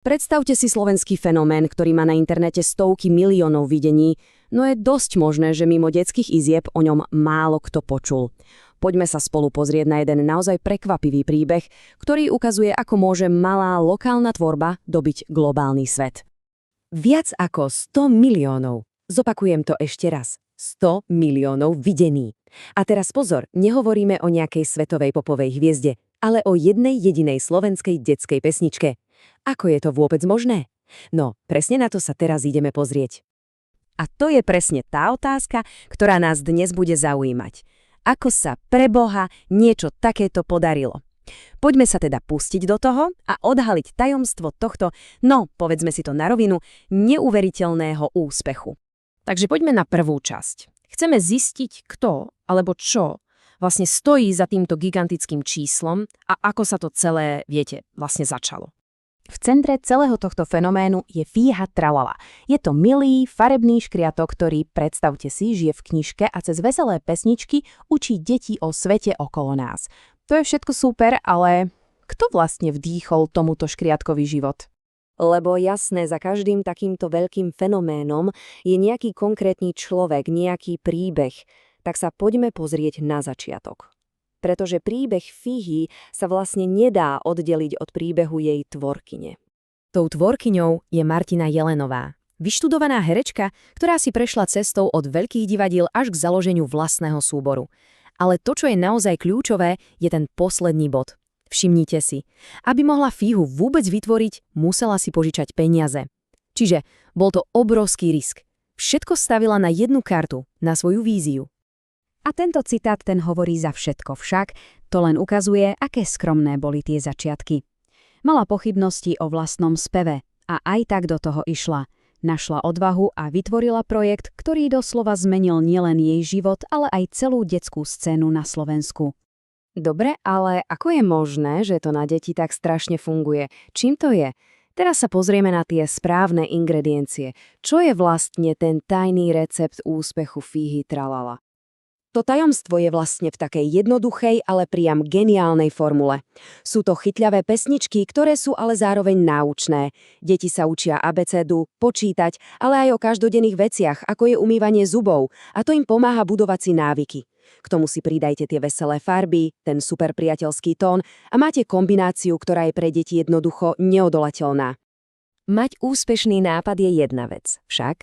Predstavte si slovenský fenomén, ktorý má na internete stovky miliónov videní, no je dosť možné, že mimo detských izieb o ňom málo kto počul. Poďme sa spolu pozrieť na jeden naozaj prekvapivý príbeh, ktorý ukazuje, ako môže malá lokálna tvorba dobiť globálny svet. Viac ako 100 miliónov. Zopakujem to ešte raz. 100 miliónov videní. A teraz pozor, nehovoríme o nejakej svetovej popovej hviezde, ale o jednej jedinej slovenskej detskej pesničke. Ako je to vôbec možné? No, presne na to sa teraz ideme pozrieť. A to je presne tá otázka, ktorá nás dnes bude zaujímať. Ako sa pre Boha niečo takéto podarilo? Poďme sa teda pustiť do toho a odhaliť tajomstvo tohto, no, povedzme si to na rovinu, neuveriteľného úspechu. Takže poďme na prvú časť. Chceme zistiť, kto alebo čo vlastne stojí za týmto gigantickým číslom a ako sa to celé, viete, vlastne začalo. V centre celého tohto fenoménu je Fíha Tralala. Je to milý, farebný škriatok, ktorý, predstavte si, žije v knižke a cez veselé pesničky učí deti o svete okolo nás. To je všetko super, ale kto vlastne vdýchol tomuto škriatkovi život? Lebo jasné, za každým takýmto veľkým fenoménom je nejaký konkrétny človek, nejaký príbeh. Tak sa poďme pozrieť na začiatok. Pretože príbeh Fíhy sa vlastne nedá oddeliť od príbehu jej tvorkyne. Tou tvorkyňou je Martina Jelenová, vyštudovaná herečka, ktorá si prešla cestou od veľkých divadiel až k založeniu vlastného súboru. Ale to, čo je naozaj kľúčové, je ten posledný bod. Všimnite si, aby mohla Fíhu vôbec vytvoriť, musela si požičať peniaze. Čiže bol to obrovský risk. Všetko stavila na jednu kartu, na svoju víziu. A tento citát ten hovorí za všetko však, to len ukazuje, aké skromné boli tie začiatky. Mala pochybnosti o vlastnom speve a aj tak do toho išla. Našla odvahu a vytvorila projekt, ktorý doslova zmenil nielen jej život, ale aj celú detskú scénu na Slovensku. Dobre, ale ako je možné, že to na deti tak strašne funguje? Čím to je? Teraz sa pozrieme na tie správne ingrediencie. Čo je vlastne ten tajný recept úspechu Fíhy Tralala? To tajomstvo je vlastne v takej jednoduchej, ale priam geniálnej formule. Sú to chytľavé pesničky, ktoré sú ale zároveň náučné. Deti sa učia abecedu, počítať, ale aj o každodenných veciach, ako je umývanie zubov, a to im pomáha budovať si návyky. K tomu si pridajte tie veselé farby, ten super priateľský tón a máte kombináciu, ktorá je pre deti jednoducho neodolateľná. Mať úspešný nápad je jedna vec, však,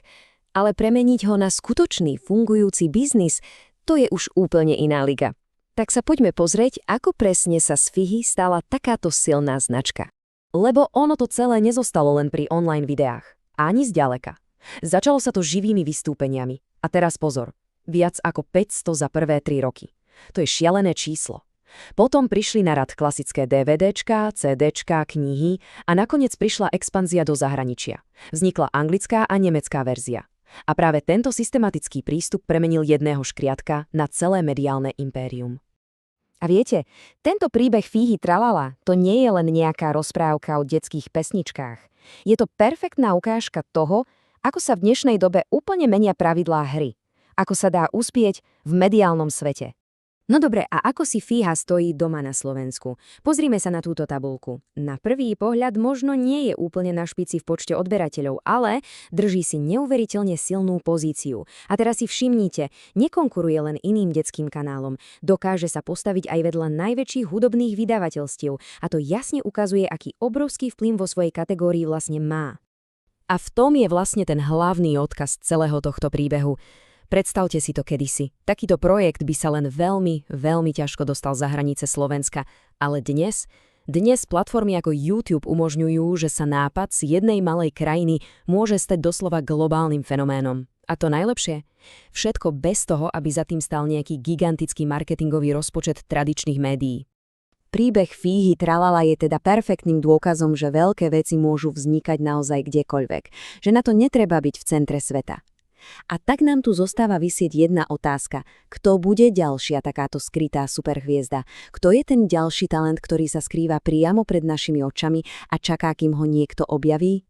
ale premeniť ho na skutočný fungujúci biznis, to je už úplne iná liga. Tak sa poďme pozrieť, ako presne sa z Fíhy stala takáto silná značka. Lebo ono to celé nezostalo len pri online videách. Ani zďaleka. Začalo sa to živými vystúpeniami. A teraz pozor. Viac ako 500 za prvé 3 roky. To je šialené číslo. Potom prišli na rad klasické DVDčka, CDčka, knihy a nakoniec prišla expanzia do zahraničia. Vznikla anglická a nemecká verzia. A práve tento systematický prístup premenil jedného škriatka na celé mediálne impérium. A viete, tento príbeh Fíhy Tralala to nie je len nejaká rozprávka o detských pesničkách. Je to perfektná ukážka toho, ako sa v dnešnej dobe úplne menia pravidlá hry. Ako sa dá uspieť v mediálnom svete. No dobre, a ako si Fíha stojí doma na Slovensku? Pozrime sa na túto tabuľku. Na prvý pohľad možno nie je úplne na špici v počte odberateľov, ale drží si neuveriteľne silnú pozíciu. A teraz si všimnite, nekonkuruje len iným detským kanálom. Dokáže sa postaviť aj vedľa najväčších hudobných vydavateľstiev a to jasne ukazuje, aký obrovský vplyv vo svojej kategórii vlastne má. A v tom je vlastne ten hlavný odkaz celého tohto príbehu. Predstavte si to kedysi. Takýto projekt by sa len veľmi, veľmi ťažko dostal za hranice Slovenska. Ale dnes platformy ako YouTube umožňujú, že sa nápad z jednej malej krajiny môže stať doslova globálnym fenoménom. A to najlepšie? Všetko bez toho, aby za tým stal nejaký gigantický marketingový rozpočet tradičných médií. Príbeh Fíhy Tralala je teda perfektným dôkazom, že veľké veci môžu vznikať naozaj kdekoľvek. Že na to netreba byť v centre sveta. A tak nám tu zostáva visieť jedna otázka. Kto bude ďalšia takáto skrytá superhviezda? Kto je ten ďalší talent, ktorý sa skrýva priamo pred našimi očami a čaká, kým ho niekto objaví?